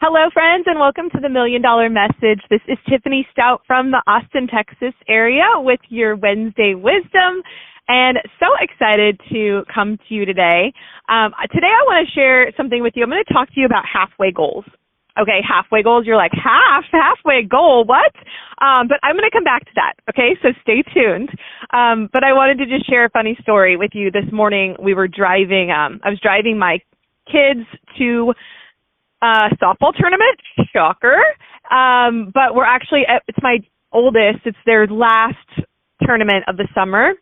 Hello, friends, and welcome to the $1 Million Message. This is Tiffany Stout from the Austin, Texas area with your Wednesday wisdom, and so excited to come to you today. Today I want to share something with you. I'm going to talk to you about halfway goals. Okay, halfway goals. You're like, halfway goal, what? But I'm going to come back to that, okay? So stay tuned. But I wanted to just share a funny story with you. This morning we were driving, I was driving my kids to softball tournament, shocker. But we're actually, it's my oldest, it's their last tournament of the summer.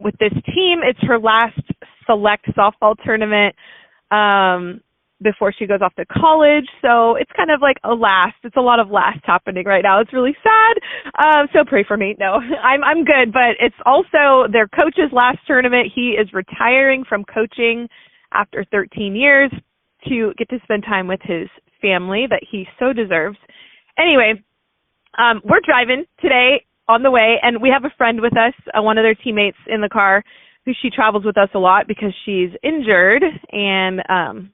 With this team, it's her last select softball tournament before she goes off to college. So it's kind of like it's a lot of last happening right now. It's really sad. So pray for me. No, I'm good, but it's also their coach's last tournament. He is retiring from coaching after 13 years to get to spend time with his family that he so deserves. Anyway, we're driving today on the way, and we have a friend with us, one of their teammates in the car, who she travels with us a lot because she's injured. And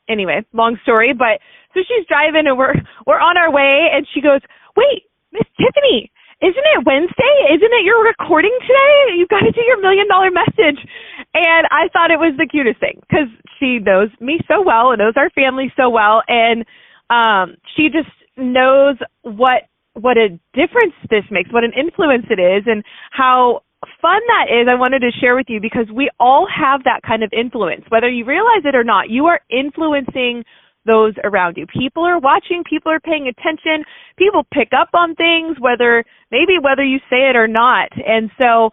anyway, long story, but so she's driving, and we're on our way, and she goes, "Wait, Miss Tiffany, isn't it Wednesday? Isn't it your recording today? You've got to do your $1 Million Message." And I thought it was the cutest thing because she knows me so well and knows our family so well. And she just knows what a difference this makes, what an influence it is, and how fun that is. I wanted to share with you because we all have that kind of influence. Whether you realize it or not, you are influencing those around you. People are watching, people are paying attention, people pick up on things, whether you say it or not. And so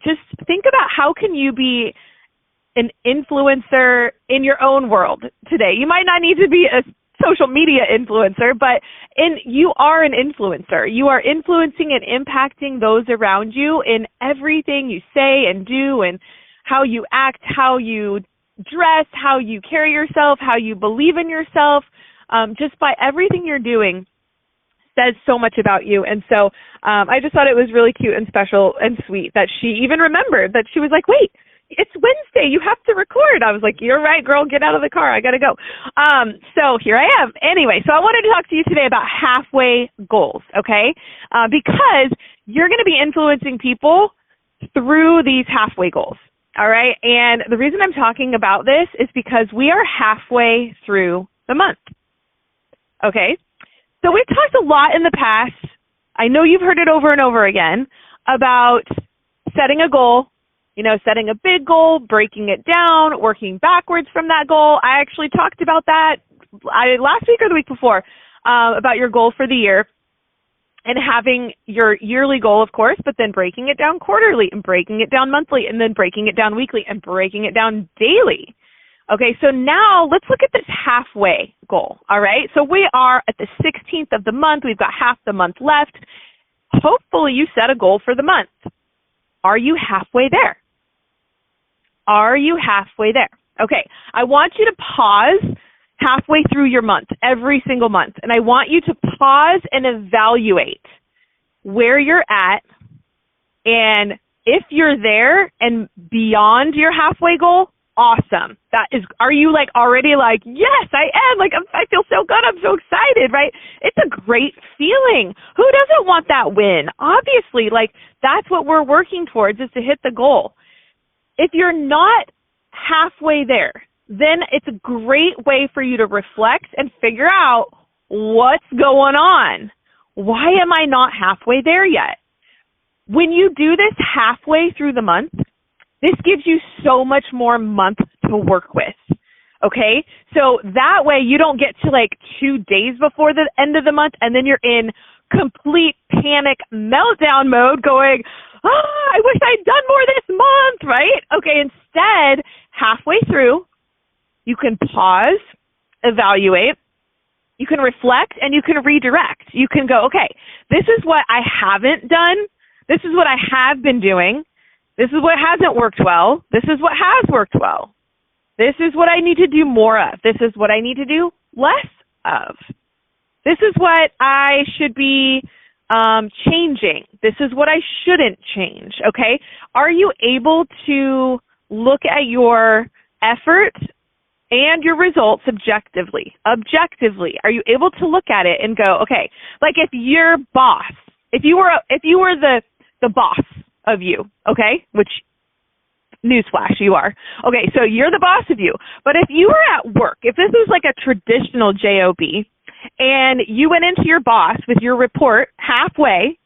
just think about how can you be an influencer in your own world today. You might not need to be a social media influencer, but you are an influencer. You are influencing and impacting those around you in everything you say and do, and how you act, how you dress, how you carry yourself, how you believe in yourself, just by everything you're doing says so much about you. And so I just thought it was really cute and special and sweet that she even remembered that. She was like, "Wait, it's Wednesday, you have to record." I was like, "You're right, girl, get out of the car, I gotta go." So here I am. Anyway, so I wanted to talk to you today about halfway goals, okay? Because you're going to be influencing people through these halfway goals. All right, and the reason I'm talking about this is because we are halfway through the month, okay? So we've talked a lot in the past, I know you've heard it over and over again, about setting a goal, setting a big goal, breaking it down, working backwards from that goal. I actually talked about that last week or the week before, about your goal for the year. And having your yearly goal, of course, but then breaking it down quarterly and breaking it down monthly and then breaking it down weekly and breaking it down daily. Okay, so now let's look at this halfway goal, all right? So we are at the 16th of the month. We've got half the month left. Hopefully you set a goal for the month. Are you halfway there? Are you halfway there? Okay, I want you to pause halfway through your month, every single month. And I want you to pause and evaluate where you're at, and if you're there and beyond your halfway goal, awesome. Are you already yes, I am. I feel so good. I'm so excited, right? It's a great feeling. Who doesn't want that win? Obviously, that's what we're working towards, is to hit the goal. If you're not halfway there, then it's a great way for you to reflect and figure out what's going on. Why am I not halfway there yet? When you do this halfway through the month, this gives you so much more month to work with, okay? So that way you don't get to 2 days before the end of the month and then you're in complete panic meltdown mode going, I wish I'd done more this month, right? Okay, instead, halfway through, you can pause, evaluate, you can reflect, and you can redirect. You can go, okay, this is what I haven't done. This is what I have been doing. This is what hasn't worked well. This is what has worked well. This is what I need to do more of. This is what I need to do less of. This is what I should be changing. This is what I shouldn't change, okay? Are you able to look at your effort and your results objectively. Objectively, are you able to look at it and go, okay, like if your boss, if you were the boss of you, okay, which newsflash, you are. Okay, so you're the boss of you. But if you were at work, if this was like a traditional job, and you went into your boss with your report halfway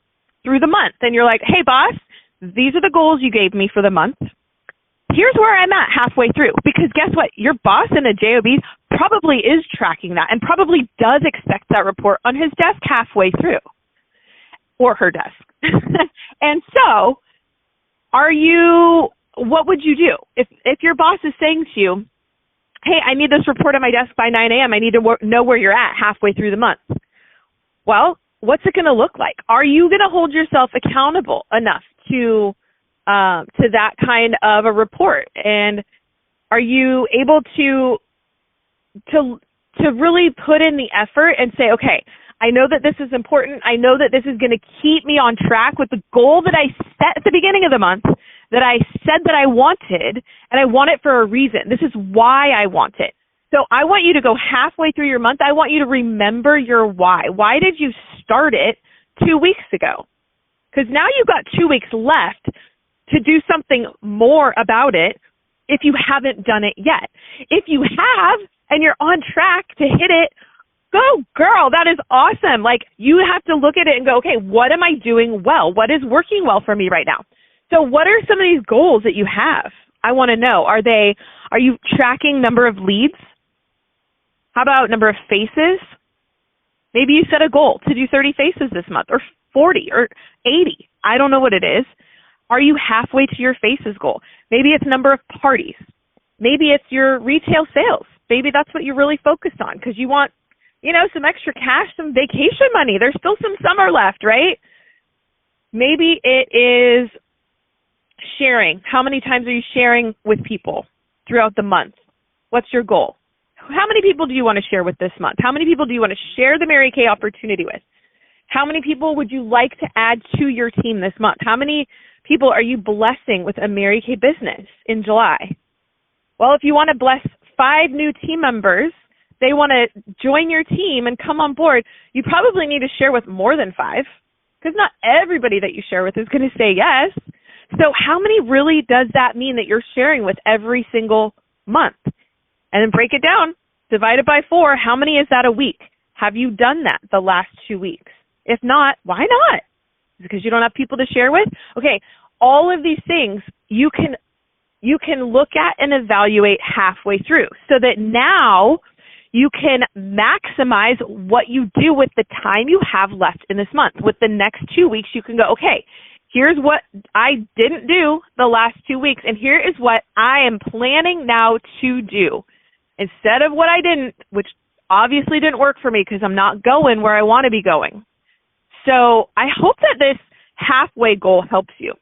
through the month, and you're like, hey, boss, these are the goals you gave me for the month. Here's where I'm at halfway through. Because guess what? Your boss in a job probably is tracking that and probably does expect that report on his desk halfway through, or her desk. And so what would you do? If your boss is saying to you, hey, I need this report on my desk by 9 a.m., I need to know where you're at halfway through the month. Well, what's it going to look like? Are you going to hold yourself accountable enough to that kind of a report? And are you able to really put in the effort and say, okay, I know that this is important. I know that this is going to keep me on track with the goal that I set at the beginning of the month, that I said that I wanted, and I want it for a reason. This is why I want it. So I want you to go halfway through your month. I want you to remember your why. Why did you start it 2 weeks ago? Because now you've got 2 weeks left to do something more about it if you haven't done it yet. If you have and you're on track to hit it, go, girl, that is awesome. Like, you have to look at it and go, okay, what am I doing well? What is working well for me right now? So what are some of these goals that you have? I want to know. Are you tracking number of leads? How about number of faces? Maybe you set a goal to do 30 faces this month, or 40 or 80. I don't know what it is. Are you halfway to your faces goal? Maybe it's number of parties. Maybe it's your retail sales. Maybe that's what you're really focused on because you want, some extra cash, some vacation money. There's still some summer left, right? Maybe it is sharing. How many times are you sharing with people throughout the month? What's your goal? How many people do you want to share with this month? How many people do you want to share the Mary Kay opportunity with? How many people would you like to add to your team this month? How many people are you blessing with a Mary Kay business in July? Well, if you want to bless 5 new team members, they want to join your team and come on board, you probably need to share with more than 5 because not everybody that you share with is going to say yes. So how many really does that mean that you're sharing with every single month? And then break it down, divide it by 4. How many is that a week? Have you done that the last 2 weeks? If not, why not? Because you don't have people to share with? Okay, all of these things you can look at and evaluate halfway through so that now you can maximize what you do with the time you have left in this month. With the next 2 weeks, you can go, okay, here's what I didn't do the last 2 weeks, and here is what I am planning now to do. Instead of what I didn't, which obviously didn't work for me because I'm not going where I want to be going. So I hope that this halfway goal helps you.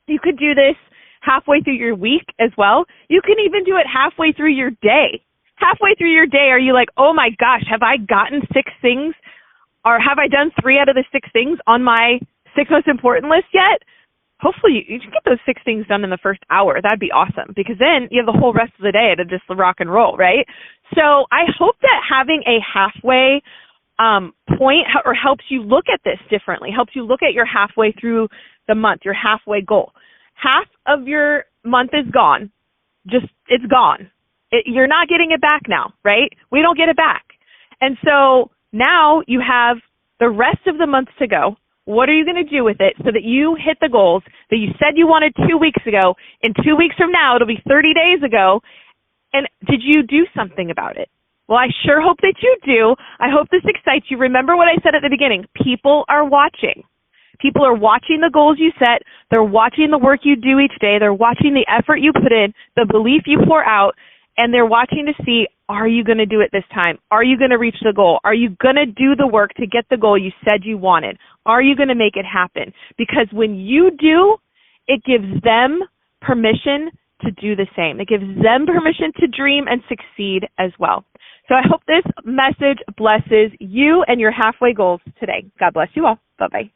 You could do this halfway through your week as well. You can even do it halfway through your day. Halfway through your day, are you like, oh my gosh, have I gotten 6 things? Or have I done 3 out of the 6 things on my 6 most important list yet? Hopefully you can get those 6 things done in the first hour. That'd be awesome because then you have the whole rest of the day to just rock and roll, right? So I hope that having a halfway point or helps you look at this differently, helps you look at your halfway through the month, your halfway goal. Half of your month is gone. It's gone. You're not getting it back now, right? We don't get it back. And so now you have the rest of the month to go. What are you going to do with it so that you hit the goals that you said you wanted 2 weeks ago? In 2 weeks from now, it'll be 30 days ago. And did you do something about it? Well, I sure hope that you do. I hope this excites you. Remember what I said at the beginning. People are watching. People are watching the goals you set. They're watching the work you do each day. They're watching the effort you put in, the belief you pour out, and they're watching to see, are you going to do it this time? Are you going to reach the goal? Are you going to do the work to get the goal you said you wanted? Are you going to make it happen? Because when you do, it gives them permission to do the same. It gives them permission to dream and succeed as well. So I hope this message blesses you and your halfway goals today. God bless you all. Bye-bye.